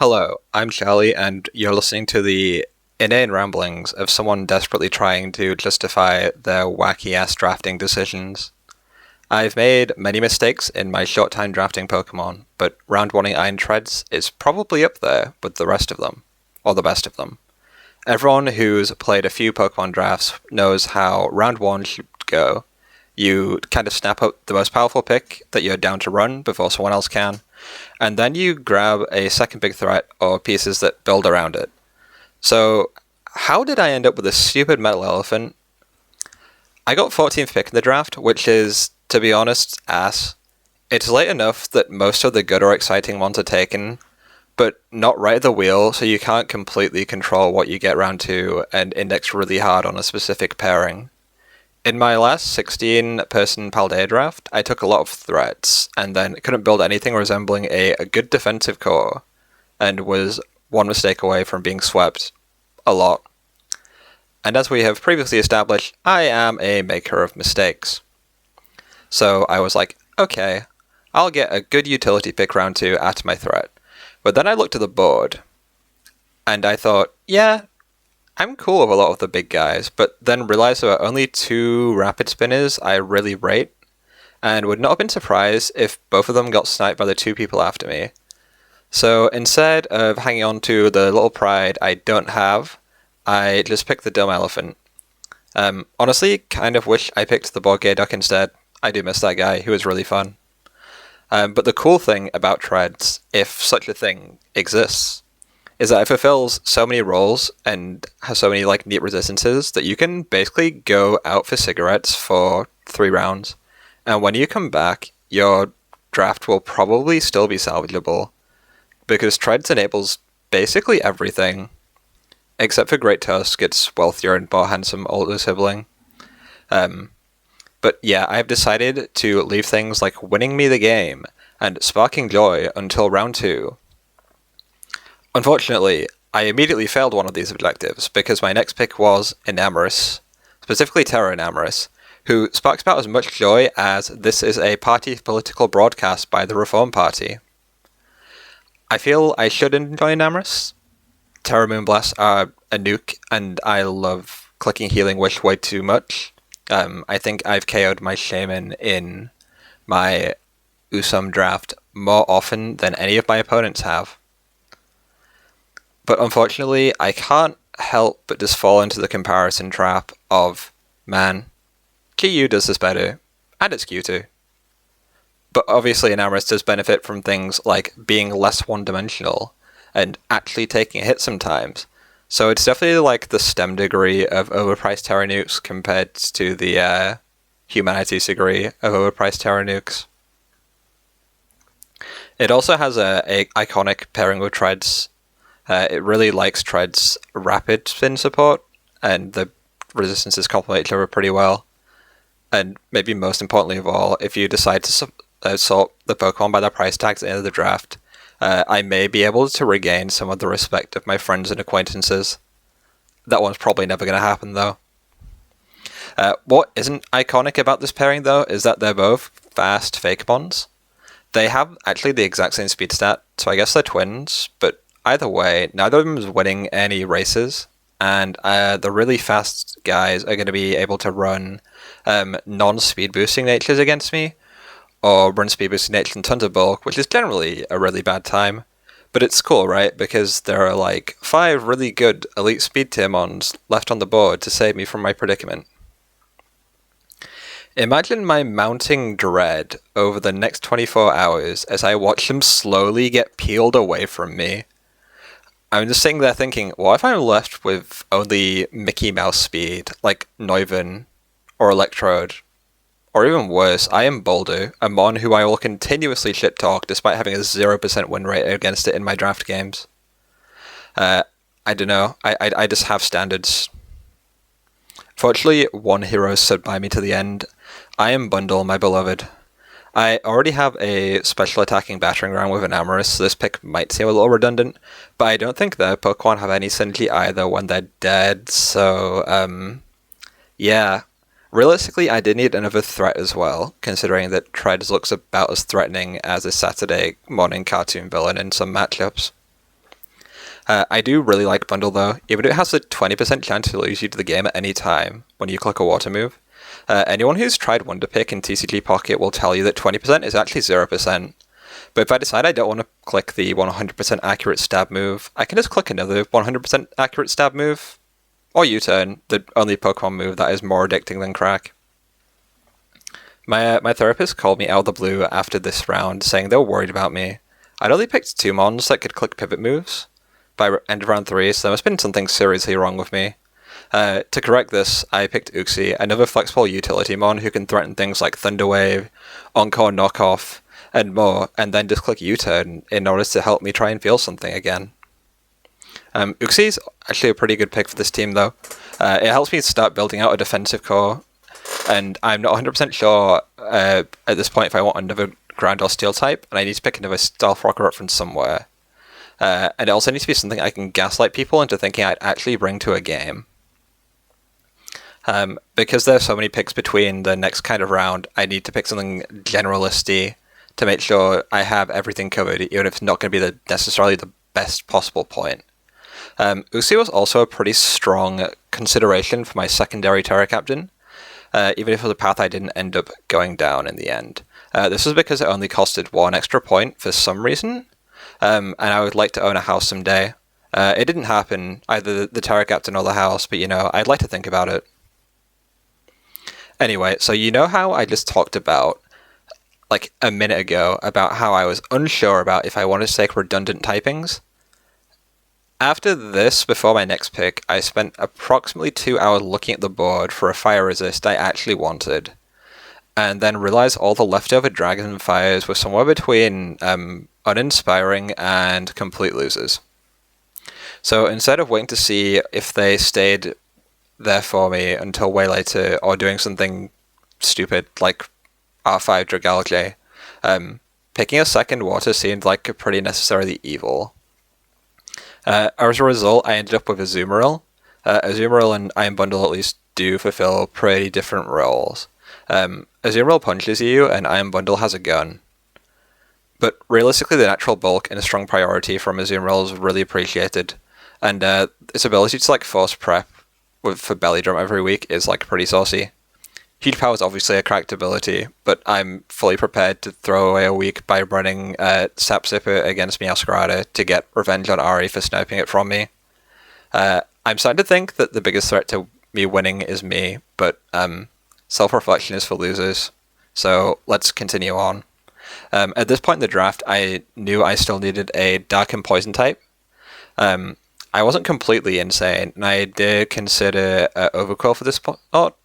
Hello, I'm Charlie, and you're listening to the inane ramblings of someone desperately trying to justify their wacky ass drafting decisions. I've made many mistakes in my short time drafting Pokemon, but round 1 Iron Treads is probably up there with the rest of them, or the best of them. Everyone who's played a few Pokemon drafts knows how round 1 should go. You kind of snap up the most powerful pick that you're down to run before someone else can, and then you grab a second big threat or pieces that build around it. So, how did I end up with this stupid metal elephant? I got 14th pick in the draft, which is, to be honest, ass. It's late enough that most of the good or exciting ones are taken, but not right at the wheel, so you can't completely control what you get round 2 and index really hard on a specific pairing. In my last 16-person Paldea draft, I took a lot of threats, and then couldn't build anything resembling a good defensive core, and was one mistake away from being swept a lot. And as we have previously established, I am a maker of mistakes. So I was like, okay, I'll get a good utility pick round 2 at my threat. But then I looked at the board, and I thought, yeah, I'm cool with a lot of the big guys, but then realized there are only 2 rapid spinners I really rate, and would not have been surprised if both of them got sniped by the 2 people after me. So instead of hanging on to the little pride I don't have, I just picked the dumb elephant. Honestly, kind of wish I picked the Borgay duck instead. I do miss that guy, he was really fun. But the cool thing about treads, if such a thing exists, is that it fulfills so many roles and has so many neat resistances that you can basically go out for cigarettes for 3 rounds, and when you come back, your draft will probably still be salvageable, because Treads enables basically everything, except for Great Tusk, its wealthier and more handsome older sibling. But yeah, I've decided to leave things like winning me the game and sparking joy until round 2. Unfortunately, I immediately failed one of these objectives, because my next pick was Enamorous, specifically Terra Enamorous, who sparks about as much joy as this is a party political broadcast by the Reform Party. I feel I should enjoy Enamorous. Terra Moonblasts are a nuke, and I love clicking Healing Wish way too much. I think I've KO'd my Shaman in my Usum draft more often than any of my opponents have. But unfortunately, I can't help but just fall into the comparison trap of, man, GU does this better, and it's Q2. But obviously Enamorous does benefit from things like being less one-dimensional, and actually taking a hit sometimes. So it's definitely like the STEM degree of overpriced Terra Nukes compared to the Humanities degree of overpriced Terra Nukes. It also has a iconic pairing with Treads. It really likes Tread's rapid spin support, and the resistances complement each other pretty well. And maybe most importantly of all, if you decide to sort the Pokemon by their price tags at the end of the draft, I may be able to regain some of the respect of my friends and acquaintances. That one's probably never going to happen, though. What isn't iconic about this pairing, though, is that they're both fast Fakemons. They have actually the exact same speed stat, so I guess they're twins, but either way, neither of them is winning any races, and the really fast guys are going to be able to run non-speed boosting natures against me, or run speed boosting natures in tons of bulk, which is generally a really bad time. But it's cool, right? Because there are 5 really good elite speed tier mons left on the board to save me from my predicament. Imagine my mounting dread over the next 24 hours as I watch them slowly get peeled away from me. I'm just sitting there thinking, what if I'm left with only Mickey Mouse speed, like Neuven or Electrode? Or even worse, I am Boulder, a mon who I will continuously shit-talk despite having a 0% win rate against it in my draft games. I don't know, I just have standards. Fortunately, one hero stood by me to the end. I am Bundle, my beloved. I already have a special attacking battering ram with Enamorous, so this pick might seem a little redundant, but I don't think their Pokemon have any synergy either when they're dead, so, yeah. Realistically, I did need another threat as well, considering that Treads looks about as threatening as a Saturday morning cartoon villain in some matchups. I do really like Bundle though, even if it has a 20% chance to lose you to the game at any time when you click a water move. Anyone who's tried Wonder Pick in TCG Pocket will tell you that 20% is actually 0%. But if I decide I don't want to click the 100% accurate stab move, I can just click another 100% accurate stab move, or U-turn, the only Pokemon move that is more addicting than crack. My therapist called me out of the blue after this round, saying they were worried about me. I'd only picked 2 mons that could click pivot moves by end of round 3, so there must have been something seriously wrong with me. To correct this, I picked Uxie, another flexible utility mon who can threaten things like Thunder Wave, Encore Knockoff, and more, and then just click U-turn in order to help me try and feel something again. Uxie's actually a pretty good pick for this team though. It helps me start building out a defensive core, and I'm not 100% sure at this point if I want another ground or steel type, and I need to pick another stealth rocker up from somewhere. And it also needs to be something I can gaslight people into thinking I'd actually bring to a game. Because there are so many picks between the next kind of round, I need to pick something generalisty to make sure I have everything covered, even if it's not going to be necessarily the best possible point. Uxie was also a pretty strong consideration for my secondary Terra Captain, even if it was a path I didn't end up going down in the end. This was because it only costed 1 extra point for some reason, and I would like to own a house someday. It didn't happen, either the Terra Captain or the house, but I'd like to think about it. Anyway, so how I just talked about, like a minute ago, about how I was unsure about if I wanted to take redundant typings? After this, before my next pick, I spent approximately 2 hours looking at the board for a fire resist I actually wanted, and then realized all the leftover dragons and fires were somewhere between uninspiring and complete losers. So instead of waiting to see if they stayed there for me until way later, or doing something stupid like R5 Dragalge, picking a second water seemed like pretty necessarily evil. As a result, I ended up with Azumarill. Azumarill and Iron Bundle at least do fulfill pretty different roles. Azumarill punches you, and Iron Bundle has a gun. But realistically, the natural bulk and a strong priority from Azumarill is really appreciated, and its ability to force prep for Belly Drum every week is pretty saucy. Huge Power is obviously a cracked ability, but I'm fully prepared to throw away a week by running Sap Sipper against Meowscarada to get revenge on Ari for sniping it from me. I'm starting to think that the biggest threat to me winning is me, but self-reflection is for losers, so let's continue on. At this point in the draft, I knew I still needed a Dark and Poison type. I wasn't completely insane, and I did consider Overquill for this spot.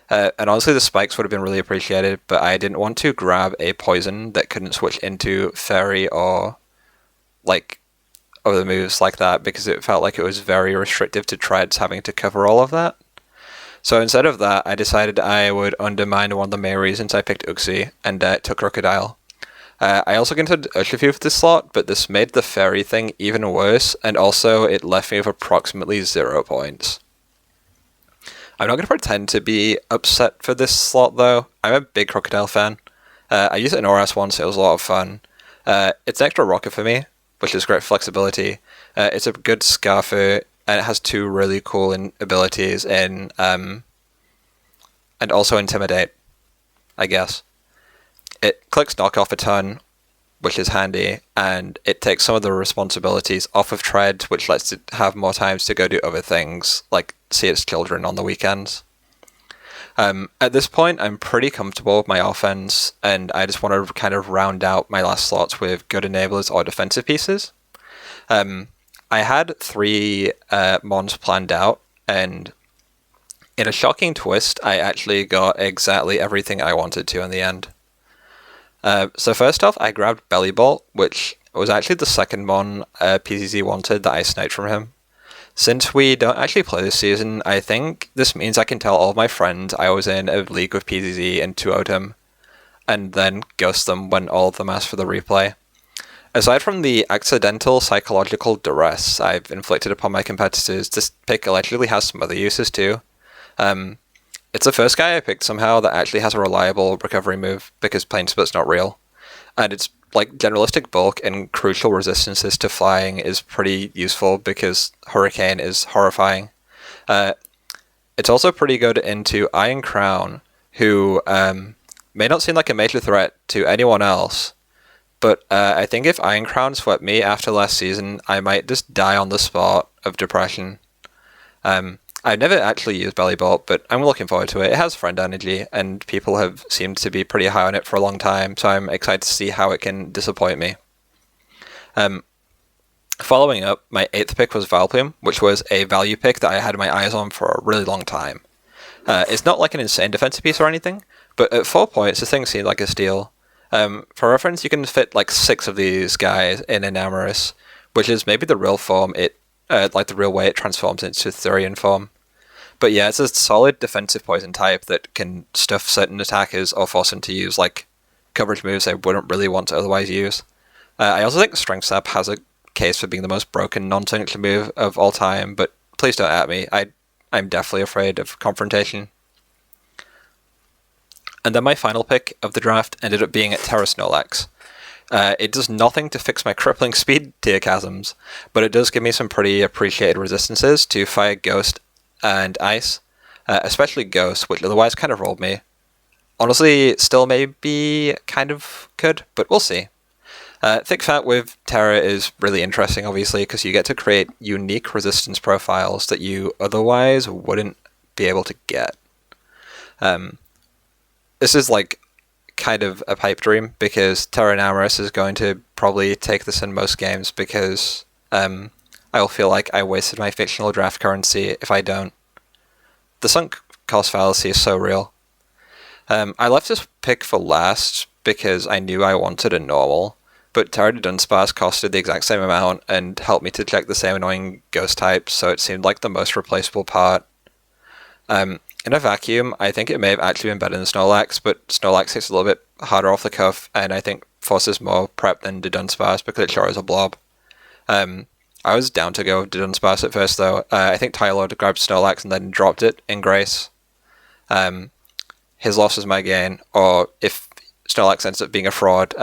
And honestly, the spikes would have been really appreciated, but I didn't want to grab a poison that couldn't switch into Fairy or other moves like that, because it felt like it was very restrictive to Treads having to cover all of that. So instead of that, I decided I would undermine one of the main reasons I picked Uxie, and took Crocodile. I also considered Urshifu for this slot, but this made the Fairy thing even worse, and also it left me with approximately 0 points. I'm not going to pretend to be upset for this slot though. I'm a big Crocodile fan. I used it in ORAS once, it was a lot of fun. It's an extra rocket for me, which is great flexibility. It's a good Scarfer, and it has 2 really cool abilities in, and also Intimidate, I guess. It clicks Knockoff a ton, which is handy, and it takes some of the responsibilities off of Tread, which lets it have more times to go do other things, like see its children on the weekends. At this point, I'm pretty comfortable with my offense, and I just want to kind of round out my last slots with good enablers or defensive pieces. I had 3 mons planned out, and in a shocking twist, I actually got exactly everything I wanted to in the end. So first off, I grabbed Belly Bolt, which was actually the second mon PZZ wanted that I sniped from him. Since we don't actually play this season, I think this means I can tell all of my friends I was in a league with PZZ and 2-0'd him, and then ghost them when all of them ask for the replay. Aside from the accidental psychological duress I've inflicted upon my competitors, this pick allegedly has some other uses too. It's the first guy I picked somehow that actually has a reliable recovery move, because Plain Split's not real. And it's like generalistic bulk and crucial resistances to flying is pretty useful because Hurricane is horrifying. It's also pretty good into Iron Crown, who may not seem like a major threat to anyone else, but I think if Iron Crown swept me after last season, I might just die on the spot of depression. I've never actually used Belly Bolt, but I'm looking forward to it. It has friend energy, and people have seemed to be pretty high on it for a long time, so I'm excited to see how it can disappoint me. Following up, my 8th pick was Valplume, which was a value pick that I had my eyes on for a really long time. It's not like an insane defensive piece or anything, but at 4 points, the thing seemed like a steal. For reference, you can fit like 6 of these guys in Enamorous, which is maybe the real form like the real way it transforms into Thurian form. But yeah, it's a solid defensive poison type that can stuff certain attackers or force them to use like coverage moves they wouldn't really want to otherwise use. I also think Strength Sap has a case for being the most broken non-signature move of all time, but please don't at me. I'm definitely afraid of confrontation. And then my final pick of the draft ended up being at Terra Snorlax. It does nothing to fix my crippling speed tier chasms, but it does give me some pretty appreciated resistances to Fire, Ghost, and Ice, especially Ghost, which otherwise kind of rolled me. Honestly, still maybe kind of could, but we'll see. Thick Fat with Terra is really interesting, obviously, because you get to create unique resistance profiles that you otherwise wouldn't be able to get. This is like kind of a pipe dream, because Terra Enamorous is going to probably take this in most games, because I will feel like I wasted my fictional draft currency if I don't. The sunk cost fallacy is so real. I left this pick for last because I knew I wanted a normal, but Terra de Dunsparce costed the exact same amount and helped me to check the same annoying ghost types, so it seemed like the most replaceable part. In a vacuum, I think it may have actually been better than Snorlax, but Snorlax hits a little bit harder off the cuff, and I think forces more prep than de Dunsparce because it sure is a blob. I was down to go de Dunsparce at first, though. I think Tylord grabbed Snorlax and then dropped it in Grace. His loss is my gain, or if Snorlax ends up being a fraud,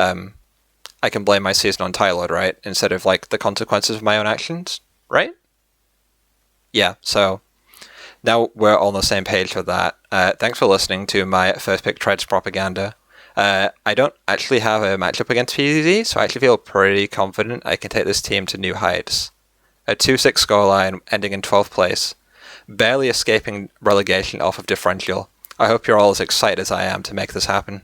I can blame my season on Tylord, right? Instead of like the consequences of my own actions, right? Yeah, so now we're all on the same page for that. Thanks for listening to my first pick Treads propaganda. I don't actually have a matchup against PZZ, so I actually feel pretty confident I can take this team to new heights. A 2-6 scoreline ending in 12th place, barely escaping relegation off of differential. I hope you're all as excited as I am to make this happen.